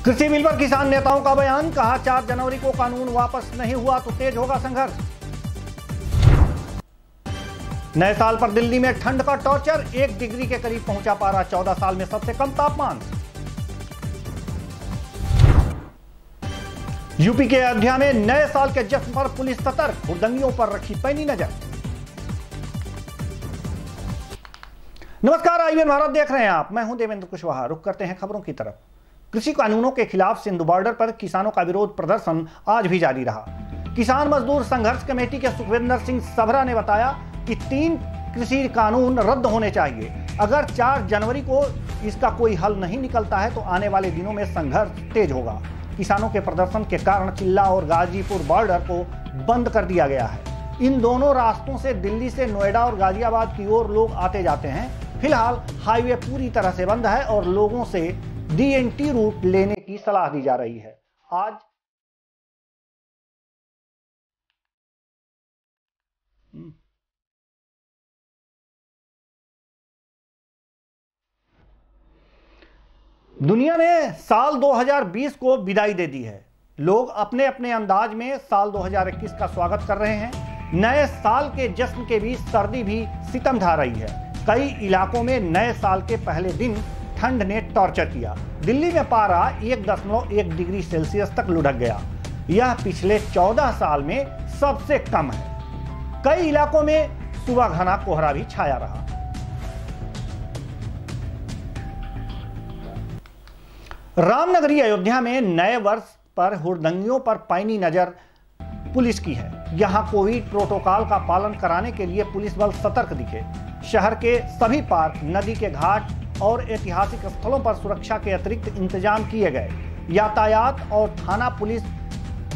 कृषि बिल पर किसान नेताओं का बयान, कहा 4 जनवरी को कानून वापस नहीं हुआ तो तेज होगा संघर्ष। नए साल पर दिल्ली में ठंड का टॉर्चर, 1 डिग्री के करीब पहुंचा पारा, 14 साल में सबसे कम तापमान। यूपी के अयोध्या में नए साल के जश्न पर पुलिस सतर्क, हुड़दंगियों पर रखी पैनी नजर। नमस्कार, आईवीएन भारत देख रहे हैं आप, मैं हूं देवेंद्र कुशवाहा। रुक करते हैं खबरों की तरफ। कृषि कानूनों के खिलाफ सिंधु बॉर्डर पर किसानों का विरोध प्रदर्शन आज भी जारी रहा। किसान मजदूर संघर्ष कमेटी के सुखविंदर सिंह सबरा ने बताया कि 3 कृषि कानून रद्द होने चाहिए। अगर 4 जनवरी को इसका कोई हल नहीं निकलता है तो आने वाले दिनों में संघर्ष तेज होगा। किसानों के प्रदर्शन के कारण चिल्ला और गाजीपुर बॉर्डर को बंद कर दिया गया है। इन दोनों रास्तों से दिल्ली से नोएडा और गाजियाबाद की ओर लोग आते जाते हैं। फिलहाल हाईवे पूरी तरह से बंद है और लोगों से DNT रूट लेने की सलाह दी जा रही है। आज दुनिया ने साल 2020 को विदाई दे दी है। लोग अपने अपने अंदाज में साल 2021 का स्वागत कर रहे हैं। नए साल के जश्न के बीच सर्दी भी सितम ढा रही है। कई इलाकों में नए साल के पहले दिन ठंड ने टॉर्चर किया। दिल्ली में पारा 1.1 डिग्री सेल्सियस तक लुढ़क गया। यह पिछले 14 साल में सबसे कम है। कई इलाकों में सुबह घना कोहरा भी छाया रहा। रामनगरी अयोध्या में नए वर्ष पर हुड़दंगियों पर पैनी नजर पुलिस की है। यहां कोविड प्रोटोकॉल का पालन कराने के लिए पुलिस बल सतर्क दिखे। शहर के सभी पार्क, नदी के घाट और ऐतिहासिक स्थलों पर सुरक्षा के अतिरिक्त इंतजाम किए गए। यातायात और थाना पुलिस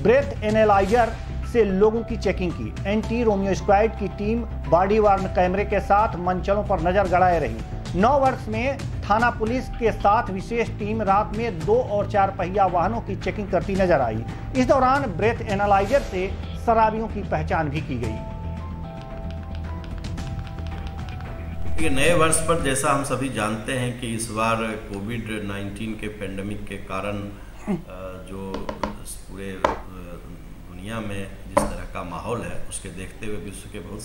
ब्रेथ एनालाइजर से लोगों की चेकिंग की। एंटी रोमियो स्क्वाड की टीम बॉडी वार्न कैमरे के साथ मंचलों पर नजर गड़ाए रही। 9 वर्ष में थाना पुलिस के साथ विशेष टीम रात में 2 और 4 पहिया वाहनों की चेकिंग करती नजर आई। इस दौरान ब्रेथ एनालाइजर से शराबियों की पहचान भी की गई। ये नए वर्ष पर जैसा हम सभी जानते हैं कि इस बार कोविड-19 के पेंडेमिक के कारण जो पूरे दुनिया में जिस तरह का माहौल है उसके देखते हुए विश्व के बहुत।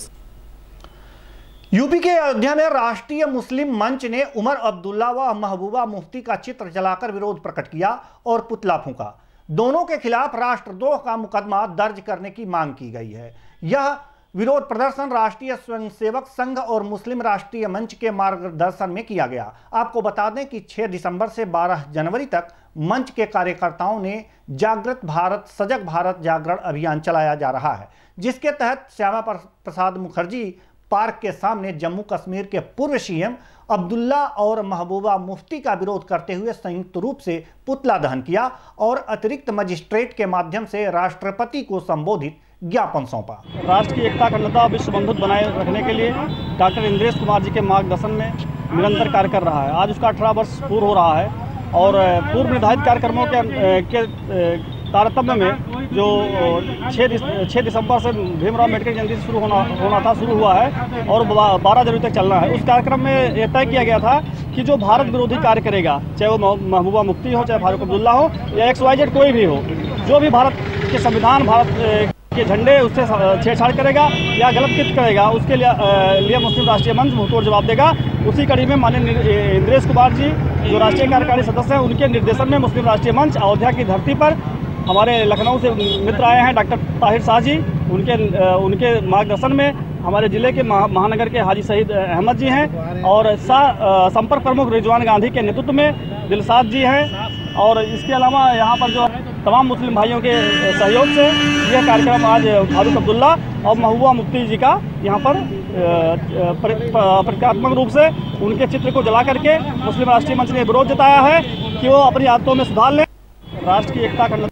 यूपी के अयोध्या में राष्ट्रीय मुस्लिम मंच ने उमर अब्दुल्ला व महबूबा मुफ्ती का चित्र जलाकर विरोध प्रकट किया और पुतला फूंका। दोनों के खिलाफ राष्ट्रद्रोह का मुकदमा दर्ज करने की मांग की गई है। यह विरोध प्रदर्शन राष्ट्रीय स्वयंसेवक संघ और मुस्लिम राष्ट्रीय मंच के मार्गदर्शन में किया गया। आपको बता दें कि 6 दिसंबर से 12 जनवरी तक मंच के कार्यकर्ताओं ने जागृत भारत सजग भारत जागरण अभियान चलाया जा रहा है, जिसके तहत श्यामा प्रसाद मुखर्जी पार्क के सामने जम्मू कश्मीर के पूर्व CM अब्दुल्ला और महबूबा मुफ्ती का विरोध करते हुए संयुक्त रूप से पुतला दहन किया और अतिरिक्त मजिस्ट्रेट के माध्यम से राष्ट्रपति को संबोधित ज्ञापन सौंपा। राष्ट्र की एकता, अखंडता और विश्व बंधुत्व बनाए रखने के लिए डॉक्टर इंद्रेश कुमार जी के मार्गदर्शन में निरंतर कार्य कर रहा है। आज उसका 18 वर्ष पूर्ण हो रहा है और पूर्व निर्धारित कार्यक्रमों के तारतम्य में जो 6 दिसंबर से भीमराव अम्बेडकर जयंती से शुरू हुआ है और 12 जनवरी तक चलना है। उस कार्यक्रम में यह तय किया गया था कि जो भारत विरोधी कार्य करेगा, चाहे वो महबूबा मुफ्ती हो, चाहे फारूक अब्दुल्ला हो या XYZ कोई भी हो, जो भी भारत के संविधान, भारत के झंडे उससे छेड़छाड़ करेगा या गलत कृत्य करेगा, उसके लिए मुस्लिम राष्ट्रीय मंच मुंहतोड़ जवाब देगा। उसी कड़ी में माननीय इंद्रेश कुमार जी जो राष्ट्रीय कार्यकारी सदस्य हैं, उनके निर्देशन में मुस्लिम राष्ट्रीय मंच अयोध्या की धरती पर हमारे लखनऊ से मित्र आए हैं, डॉक्टर ताहिर शाह जी, उनके मार्गदर्शन में हमारे जिले के महानगर के हाजी सईद अहमद जी हैं और संपर्क प्रमुख रिजवान गांधी के नेतृत्व में दिलसाद जी हैं। और इसके अलावा यहाँ पर जो तमाम मुस्लिम भाइयों के सहयोग से यह कार्यक्रम आज फारूक अब्दुल्ला और महबूबा मुफ्ती जी का यहाँ पर प्रतीकात्मक रूप से उनके चित्र को जला करके मुस्लिम राष्ट्रीय मंच ने विरोध जताया है कि वो अपनी आदतों में सुधार लें। राष्ट्र की एकता करना।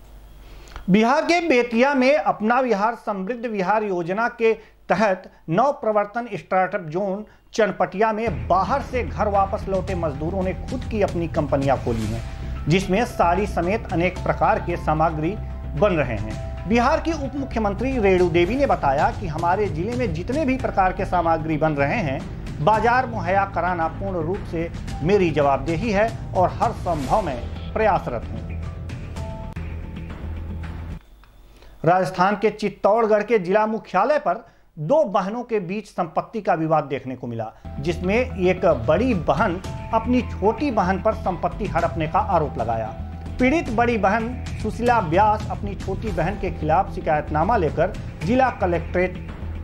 बिहार के बेतिया में अपना बिहार समृद्ध बिहार योजना के तहत नव प्रवर्तन स्टार्टअप जोन चनपटिया में बाहर से घर वापस लौटे मजदूरों ने खुद की अपनी कंपनियां खोली हैं, जिसमें साड़ी समेत अनेक प्रकार के सामग्री बन रहे हैं। बिहार की उप मुख्यमंत्री रेणु देवी ने बताया कि हमारे जिले में जितने भी प्रकार के सामग्री बन रहे हैं, बाजार मुहैया कराना पूर्ण रूप से मेरी जवाबदेही है और हर संभव में प्रयासरत हूँ। राजस्थान के चित्तौड़गढ़ के जिला मुख्यालय पर दो बहनों के बीच संपत्ति का विवाद देखने को मिला, जिसमें एक बड़ी बहन अपनी छोटी बहन पर संपत्ति हड़पने का आरोप लगाया। पीड़ित बड़ी बहन सुशीला व्यास अपनी छोटी बहन के खिलाफ शिकायतनामा लेकर जिला कलेक्ट्रेट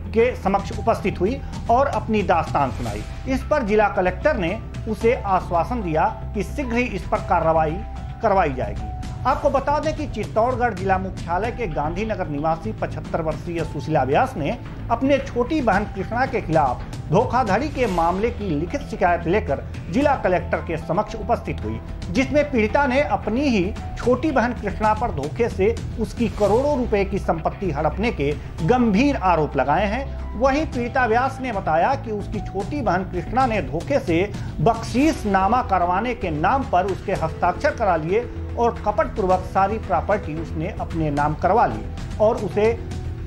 के समक्ष उपस्थित हुई और अपनी दास्तान सुनाई। इस पर जिला कलेक्टर ने उसे आश्वासन दिया कि शीघ्र ही इस पर कार्रवाई करवाई जाएगी। आपको बता दें कि चित्तौड़गढ़ जिला मुख्यालय के गांधीनगर निवासी 75 वर्षीय सुशीला व्यास ने अपने छोटी बहन कृष्णा के खिलाफ धोखाधड़ी के मामले की लिखित शिकायत लेकर जिला कलेक्टर के समक्ष उपस्थित हुई, जिसमें पीड़िता ने अपनी ही छोटी बहन कृष्णा पर धोखे से उसकी करोड़ों रुपए की संपत्ति हड़पने के गंभीर आरोप लगाए हैं। वहीं पीड़िता व्यास ने बताया कि उसकी छोटी बहन कृष्णा ने धोखे से बख्शीशनामा करवाने के नाम पर उसके हस्ताक्षर करा लिए और कपटपूर्वक सारी प्रॉपर्टी उसने अपने नाम करवा ली और उसे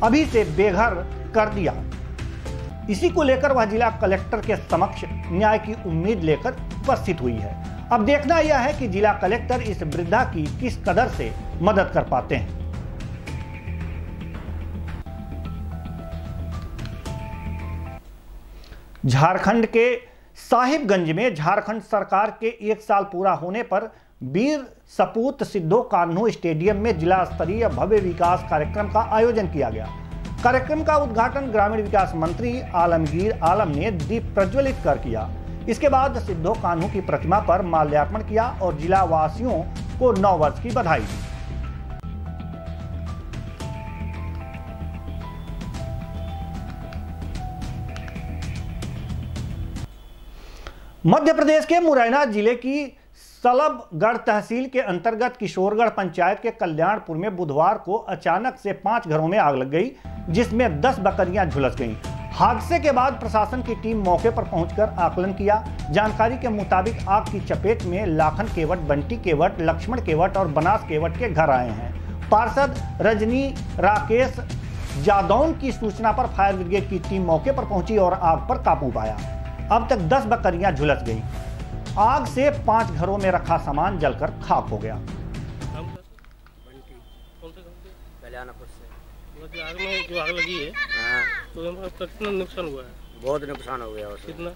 अभी से बेघर कर दिया। इसी को लेकर वह जिला कलेक्टर के समक्ष न्याय की उम्मीद लेकर उपस्थित हुई है। अब देखना यह है कि जिला कलेक्टर इस वृद्धा की किस कदर से मदद कर पाते हैं। झारखंड के साहिबगंज में झारखंड सरकार के 1 साल पूरा होने पर वीर सपूत सिद्धो कान्हू स्टेडियम में जिला स्तरीय भव्य विकास कार्यक्रम का आयोजन किया गया। कार्यक्रम का उद्घाटन ग्रामीण विकास मंत्री आलमगीर आलम ने दीप प्रज्वलित कर किया। इसके बाद सिद्धो कान्हू की प्रतिमा पर माल्यार्पण किया और जिला वासियों को 9 वर्ष की बधाई दी। मध्य प्रदेश के मुरैना जिले की सलभगढ़ तहसील के अंतर्गत किशोरगढ़ पंचायत के कल्याणपुर में बुधवार को अचानक से 5 घरों में आग लग गई, जिसमें 10 बकरियां झुलस गईं। हादसे के बाद प्रशासन की टीम मौके पर पहुंचकर आकलन किया। जानकारी के मुताबिक आग की चपेट में लाखन केवट, बंटी केवट, लक्ष्मण केवट और बनास केवट के घर आए हैं। पार्षद रजनी राकेश जादौन की सूचना पर फायर ब्रिगेड की टीम मौके पर पहुंची और आग पर काबू पाया। अब तक 10 बकरियां झुलस गईं। आग से 5 घरों में रखा सामान जलकर खाक हो गया। आग में जो आग लगी है तो कितना नुकसान हुआ है? बहुत नुकसान हो गया। कितना?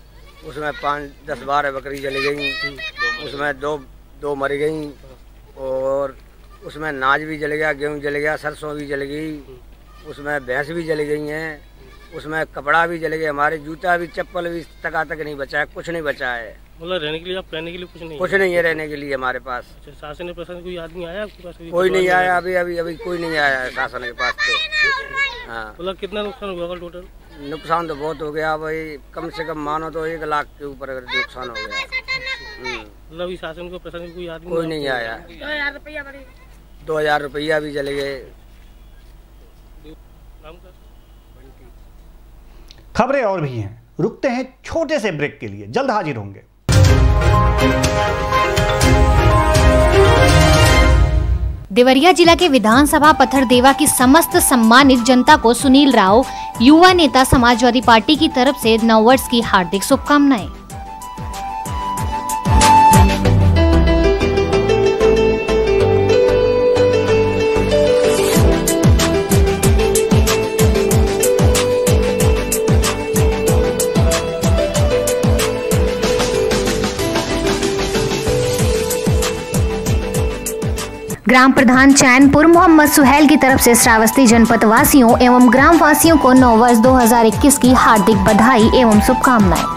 उसमें 5-10-12 बकरी चली गई, उसमें दो मर गई और उसमें नाज भी जल गया, गेहूँ जल गया, सरसों भी जल गई, उसमें भैंस भी जल गई हैं, उसमें कपड़ा भी जल गया, हमारे जूता भी, चप्पल भी तक नहीं बचा है, कुछ नहीं बचा है। मतलब रहने के लिए, आप रहने के लिए कुछ नहीं है रहने के लिए हमारे पास। शासन प्रशासन कोई आदमी आया आपके पास? कोई नहीं आया, अभी कोई नहीं आया है शासन के पास तो। हाँ, मतलब कितना नुकसान हुआ टोटल? नुकसान तो बहुत हो गया भाई, कम से कम मानो तो 1 लाख के ऊपर नुकसान हो गया। मतलब शासन को प्रशासन कोई आदमी कोई नहीं आया। 2000 रुपया भी जल गए। खबरें और भी हैं, रुकते हैं छोटे से ब्रेक के लिए, जल्द हाजिर होंगे। देवरिया जिला के विधानसभा पथरदेवा की समस्त सम्मानित जनता को सुनील राव, युवा नेता समाजवादी पार्टी की तरफ से नववर्ष की हार्दिक शुभकामनाएं। ग्राम प्रधान चैनपुर मोहम्मद सुहेल की तरफ से श्रावस्ती जनपद वासियों एवं ग्राम वासियों को नववर्ष 2021 की हार्दिक बधाई एवं शुभकामनाएं।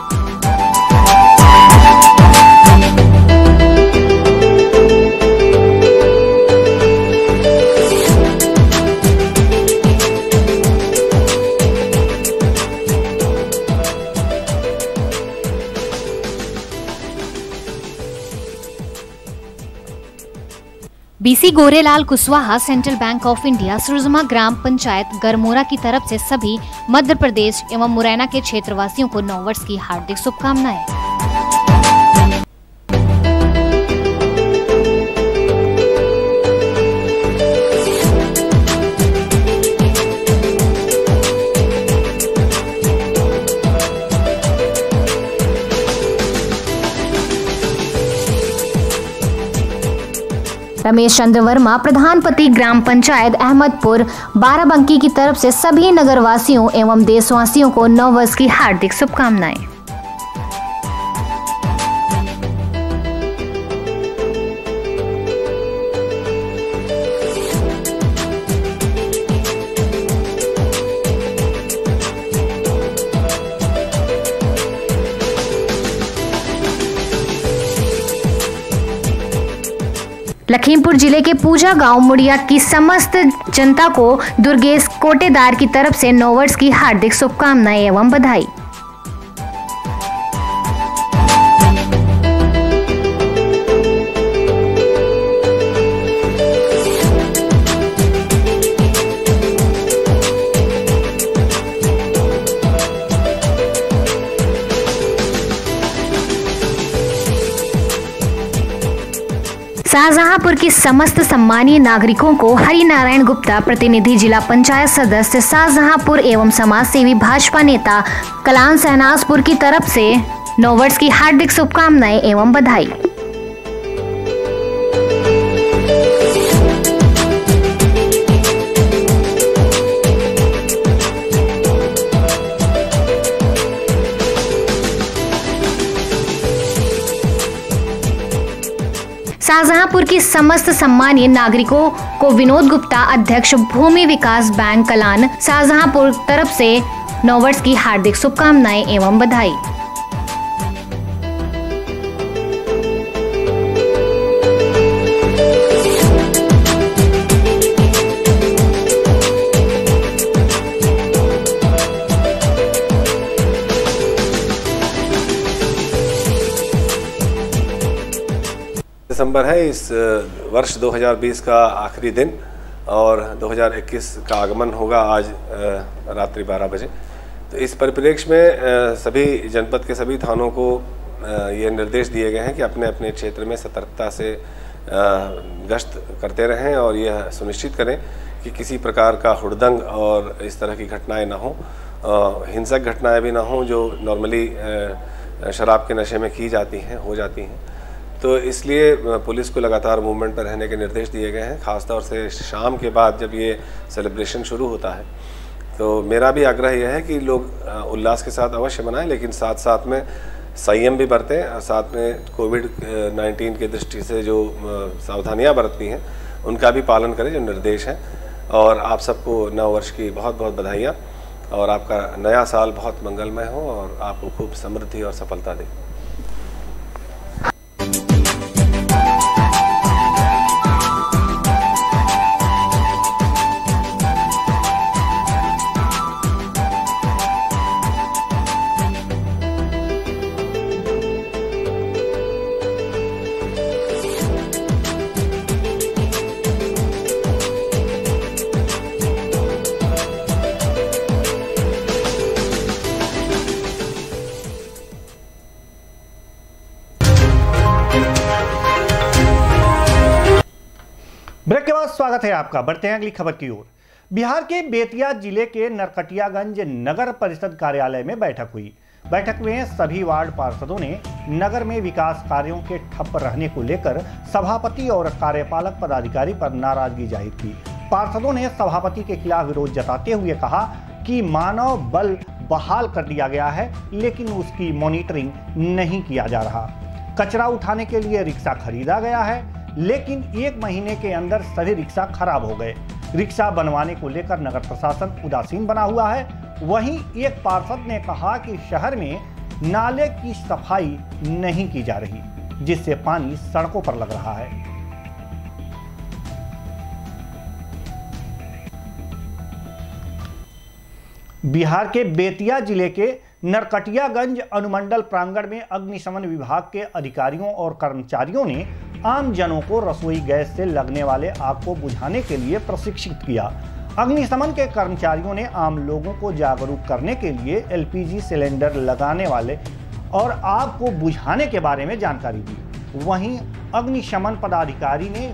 BC Gorelal Kushwaha Central Bank of India Surajma ग्राम पंचायत गरमोरा की तरफ से सभी मध्य प्रदेश एवं मुरैना के क्षेत्रवासियों को नववर्ष की हार्दिक शुभकामनाएं। रमेश चंद्र वर्मा, प्रधानपति ग्राम पंचायत अहमदपुर बाराबंकी की तरफ से सभी नगरवासियों एवं देशवासियों को नववर्ष की हार्दिक शुभकामनाएं। लखीमपुर जिले के पूजा गांव मुड़िया की समस्त जनता को दुर्गेश कोटेदार की तरफ से नववर्ष की हार्दिक शुभकामनाएं एवं बधाई। शाहजहांपुर की समस्त सम्मानीय नागरिकों को हरिनारायण गुप्ता, प्रतिनिधि जिला पंचायत सदस्य शाहजहांपुर एवं समाज सेवी भाजपा नेता कलान शहनाजपुर की तरफ से नववर्ष की हार्दिक शुभकामनाएं एवं बधाई। शाहजहांपुर की समस्त सम्मानीय नागरिकों को विनोद गुप्ता, अध्यक्ष भूमि विकास बैंक कलान शाहजहांपुर तरफ से नववर्ष की हार्दिक शुभकामनाएं एवं बधाई। दिसंबर है इस वर्ष 2020 का आखिरी दिन और 2021 का आगमन होगा आज रात्रि 12 बजे। तो इस परिप्रेक्ष्य में सभी जनपद के सभी थानों को ये निर्देश दिए गए हैं कि अपने अपने क्षेत्र में सतर्कता से गश्त करते रहें और यह सुनिश्चित करें कि किसी प्रकार का हुड़दंग और इस तरह की घटनाएं ना हो, हिंसक घटनाएं भी ना हों जो नॉर्मली शराब के नशे में की जाती हैं, हो जाती हैं। तो इसलिए पुलिस को लगातार मूवमेंट पर रहने के निर्देश दिए गए हैं। ख़ासतौर से शाम के बाद जब ये सेलिब्रेशन शुरू होता है तो मेरा भी आग्रह यह है कि लोग उल्लास के साथ अवश्य मनाएं, लेकिन साथ साथ में संयम भी बरतें और साथ में कोविड-19 की दृष्टि से जो सावधानियां बरतनी हैं उनका भी पालन करें जो निर्देश हैं। और आप सबको नव वर्ष की बहुत बहुत बधाइयाँ और आपका नया साल बहुत मंगलमय हो और आपको खूब समृद्धि और सफलता दे। ब्रेक के बाद स्वागत है आपका। बढ़ते हैं अगली खबर की ओर। बिहार के बेतिया जिले के नरकटियागंज नगर परिषद कार्यालय में बैठक हुई। बैठक में सभी वार्ड पार्षदों ने नगर में विकास कार्यों के ठप रहने को लेकर सभापति और कार्यपालक पदाधिकारी पर नाराजगी जाहिर की। पार्षदों ने सभापति के खिलाफ विरोध जताते हुए कहा कि मानव बल बहाल कर दिया गया है लेकिन उसकी मॉनिटरिंग नहीं किया जा रहा। कचरा उठाने के लिए रिक्शा खरीदा गया है लेकिन 1 महीने के अंदर सभी रिक्शा खराब हो गए। रिक्शा बनवाने को लेकर नगर प्रशासन उदासीन बना हुआ है। वहीं एक पार्षद ने कहा कि शहर में नाले की सफाई नहीं की जा रही जिससे पानी सड़कों पर लग रहा है। बिहार के बेतिया जिले के नरकटियागंज अनुमंडल प्रांगण में अग्निशमन विभाग के अधिकारियों और कर्मचारियों ने आम जनों को रसोई गैस से लगने वाले आग को बुझाने के लिए प्रशिक्षित किया। अग्निशमन के कर्मचारियों ने आम लोगों को जागरूक करने के लिए एलपीजी सिलेंडर लगाने वाले और आग को बुझाने के बारे में जानकारी दी। वहीं अग्निशमन पदाधिकारी ने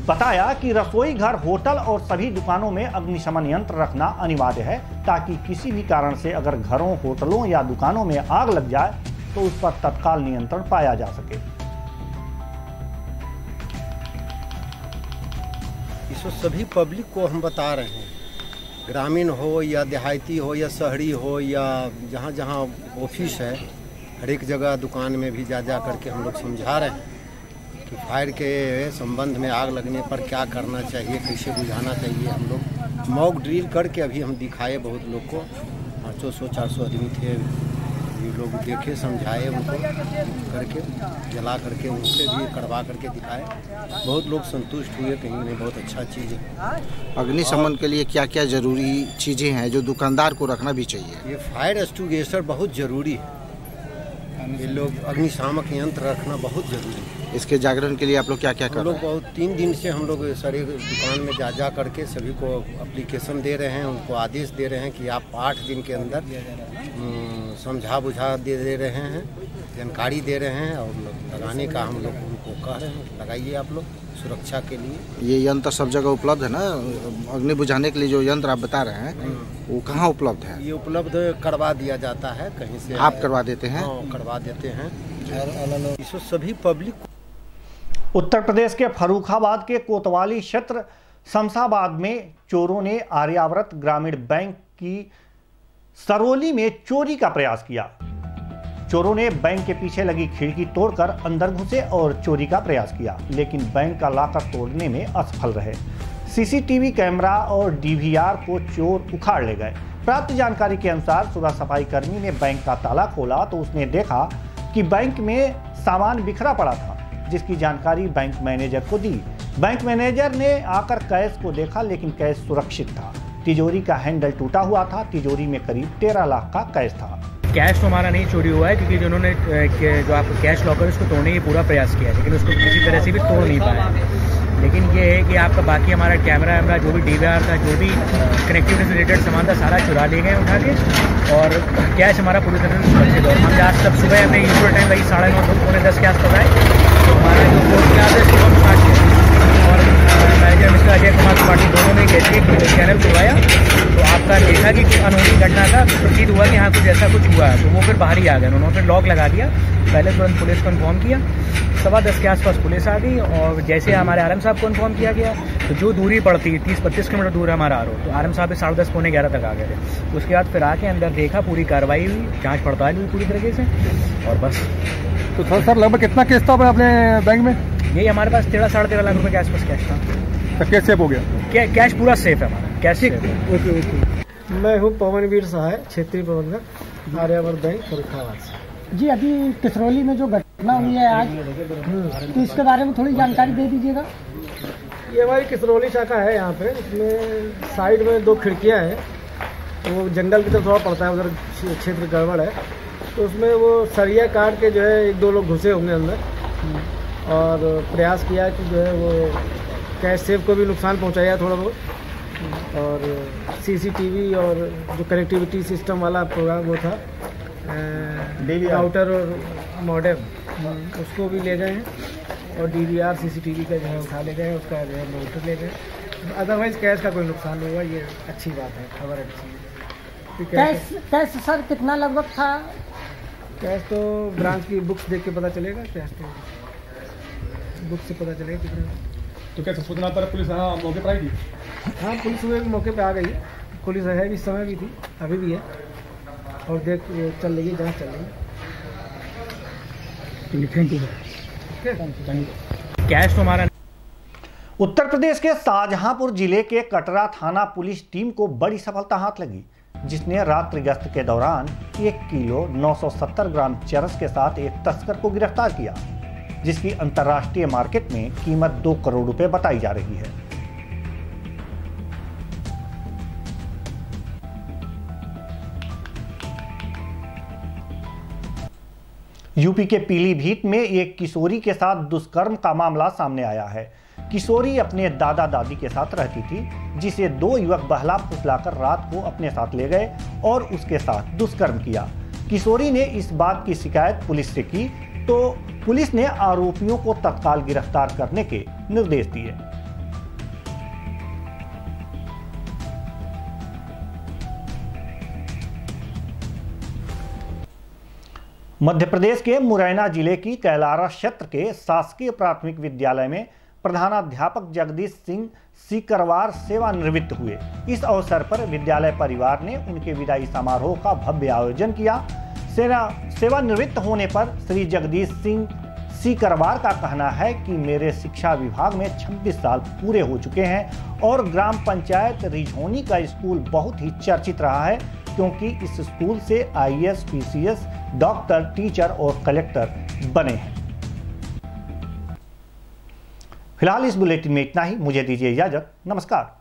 बताया कि रसोई घर, होटल और सभी दुकानों में अग्निशमन यंत्र रखना अनिवार्य है ताकि किसी भी कारण से अगर घरों, होटलों या दुकानों में आग लग जाए तो उस पर तत्काल नियंत्रण पाया जा सके। इसको सभी पब्लिक को हम बता रहे हैं, ग्रामीण हो या देहाती हो या शहरी हो या जहाँ जहाँ ऑफिस है, हर एक जगह दुकान में भी जा करके हम लोग समझा रहे हैं कि फायर के संबंध में आग लगने पर क्या करना चाहिए, कैसे बुझाना चाहिए। हम लोग मॉक ड्रिल करके अभी हम दिखाए बहुत लोग को, 500-400 आदमी थे, ये लोग देखे, समझाए उनको करके, जला करके उनसे भी करवा करके दिखाए। बहुत लोग संतुष्ट हुए, कहीं नहीं बहुत अच्छा चीज़ है। अग्निशमन के लिए क्या क्या ज़रूरी चीज़ें हैं जो दुकानदार को रखना भी चाहिए? ये फायर एक्सटिंग्विशर बहुत ज़रूरी है, ये लोग अग्निशामक यंत्र रखना बहुत ज़रूरी है। इसके जागरण के लिए आप लोग क्या क्या कर रहे हैं? हम लोग बहुत 3 दिन से हम लोग सारी दुकान में जा करके सभी को एप्लीकेशन दे रहे हैं, उनको आदेश दे रहे हैं कि आप 8 दिन के अंदर समझा बुझा दे रहे हैं, जानकारी दे रहे हैं और लगाने का हम लोग उनको कह रहे हैं, लगाइए आप लोग सुरक्षा के लिए। ये यंत्र सब जगह उपलब्ध है ना? अग्नि बुझाने के लिए जो यंत्र आप बता रहे हैं वो कहाँ उपलब्ध है? ये उपलब्ध करवा दिया जाता है, कहीं से आप करवा देते हैं? करवा देते हैं। इसको सभी पब्लिक। उत्तर प्रदेश के फर्रुखाबाद के कोतवाली क्षेत्र शमशाबाद में चोरों ने आर्यावर्त ग्रामीण बैंक की सरोली में चोरी का प्रयास किया। चोरों ने बैंक के पीछे लगी खिड़की तोड़कर अंदर घुसे और चोरी का प्रयास किया, लेकिन बैंक का लॉकर तोड़ने में असफल रहे। सीसीटीवी कैमरा और डीवीआर को चोर उखाड़ ले गए। प्राप्त जानकारी के अनुसार सुबह सफाई कर्मी ने बैंक का ताला खोला तो उसने देखा कि बैंक में सामान बिखरा पड़ा था, जिसकी जानकारी बैंक मैनेजर को दी। बैंक मैनेजर ने आकर कैश को देखा, लेकिन कैश सुरक्षित था। तिजोरी का हैंडल टूटा हुआ था। तिजोरी में करीब 13 लाख का कैश था। कैश तो हमारा नहीं चोरी हुआ है, क्योंकि जिन्होंने जो आपका कैश लॉकर उसको तोड़ने की पूरा प्रयास किया, लेकिन उसको किसी तरह से भी तोड़ नहीं पाया। लेकिन ये है कि आपका बाकी हमारा कैमरा वैमरा जो भी डीवीआर था, जो भी कनेक्टिविटी से रिलेटेड सामान था, सारा चुरा ले गए उठा के, और कैश हमारा पूरी तरह से सुरक्षित है। हम आज तब सुबह हमने यूजुअल टाइम वही 9:30-10 के आसपास आए, तो हमारा जो कोर्ट के आदेश है वो स्टार्ट किया और मैनेजर मिस्टर अजय कुमार त्रिपाठी दोनों ने चैनल खुलवाया, तो आपका देखा कि अनहोनी घटना का प्रतीत हुआ कि हाँ कुछ ऐसा कुछ हुआ है, तो वो फिर बाहर ही आ गए। उन्होंने फिर लॉक लगा दिया। पहले तुरंत पुलिस को इन्फॉर्म किया, 10:15 के आसपास पुलिस आ गई, और जैसे हमारे आरएम साहब को इन्फॉर्म किया गया, तो जो दूरी पड़ती 30-25 किलोमीटर दूर है हमारा आरओ, तो आरएम साहब 10:30-11 तक आ गए थे। उसके बाद फिर आके अंदर देखा, पूरी कार्रवाई हुई, जाँच पड़ताल हुई पूरी तरीके से, और बस। तो सर लगभग कितना केस था अपने बैंक में? यही हमारे पास 13-13.5 लाख रुपए के आसपास कैश था। तो कैश सेफ हो गया? कैश पूरा सेफ है हमारा, कैश सेफ है। ओके। मैं हूँ पवनवीर सहाय, क्षेत्रीय प्रबंधक, आर्यावर्त बैंक फर्रुखाबाद से। जी, अभी किसरौली में जो घटना हुई है आज, तो इसके बारे में थोड़ी जानकारी दे दीजिएगा। ये हमारी किसरौली शाखा है, यहाँ पे इसमें साइड में 2 खिड़कियाँ हैं, तो वो जंगल की तरफ थोड़ा पड़ता है, उधर क्षेत्र गड़बड़ है, तो उसमें वो सरिया काट के जो है 1-2 लोग घुसे होंगे अंदर, और प्रयास किया कि जो है वो कैश सेफ को भी नुकसान पहुँचाया थोड़ा बहुत, और सीसीटीवी और जो कनेक्टिविटी सिस्टम वाला प्रोग्राम वो था, राउटर और मॉडेम, उसको भी ले गए हैं, और डीवीआर सीसीटीवी का जो है उठा ले गए, उसका जो है मॉनिटर ले गए। अदरवाइज कैश का कोई नुकसान नहीं हुआ, ये अच्छी बात है, खबर अच्छी है। कैश सर कितना लगभग था? कैश तो ब्रांच की बुक्स देख के पता चलेगा, कैश तो बुक से पता चलेगा कितना। तो कैसे सूचना पर पुलिस यहाँ मौके पर आई थी? हाँ, पुलिस सुबह मौके पे आ गई है, पुलिस है इस समय भी थी, अभी भी है, और देख चल रही है, जाँच चल रही है। कैश तो हमारा। उत्तर प्रदेश के शाहजहांपुर जिले के कटरा थाना पुलिस टीम को बड़ी सफलता हाथ लगी, जिसने रात्रि गश्त के दौरान 1 किलो 970 ग्राम चरस के साथ एक तस्कर को गिरफ्तार किया, जिसकी अंतर्राष्ट्रीय मार्केट में कीमत 2 करोड़ रुपए बताई जा रही है। यूपी के पीलीभीत में एक किशोरी के साथ दुष्कर्म का मामला सामने आया है। किशोरी अपने दादा दादी के साथ रहती थी, जिसे 2 युवक बहला फुसलाकर रात को अपने साथ ले गए और उसके साथ दुष्कर्म किया। किशोरी ने इस बात की शिकायत पुलिस से की, तो पुलिस ने आरोपियों को तत्काल गिरफ्तार करने के निर्देश दिए। मध्य प्रदेश के मुरैना जिले की कैलारा क्षेत्र के शासकीय प्राथमिक विद्यालय में प्रधानाध्यापक जगदीश सिंह सीकरवार सेवानिवृत्त हुए। इस अवसर पर विद्यालय परिवार ने उनके विदाई समारोह का भव्य आयोजन किया। सेवानिवृत्त होने पर श्री जगदीश सिंह सीकरवार का कहना है कि मेरे शिक्षा विभाग में 26 साल पूरे हो चुके हैं और ग्राम पंचायत रिझोनी का स्कूल बहुत ही चर्चित रहा है, क्योंकि इस स्कूल से IAS, PCS, डॉक्टर, टीचर और कलेक्टर बने हैं। फिलहाल इस बुलेटिन में इतना ही। मुझे दीजिए इजाजत। नमस्कार।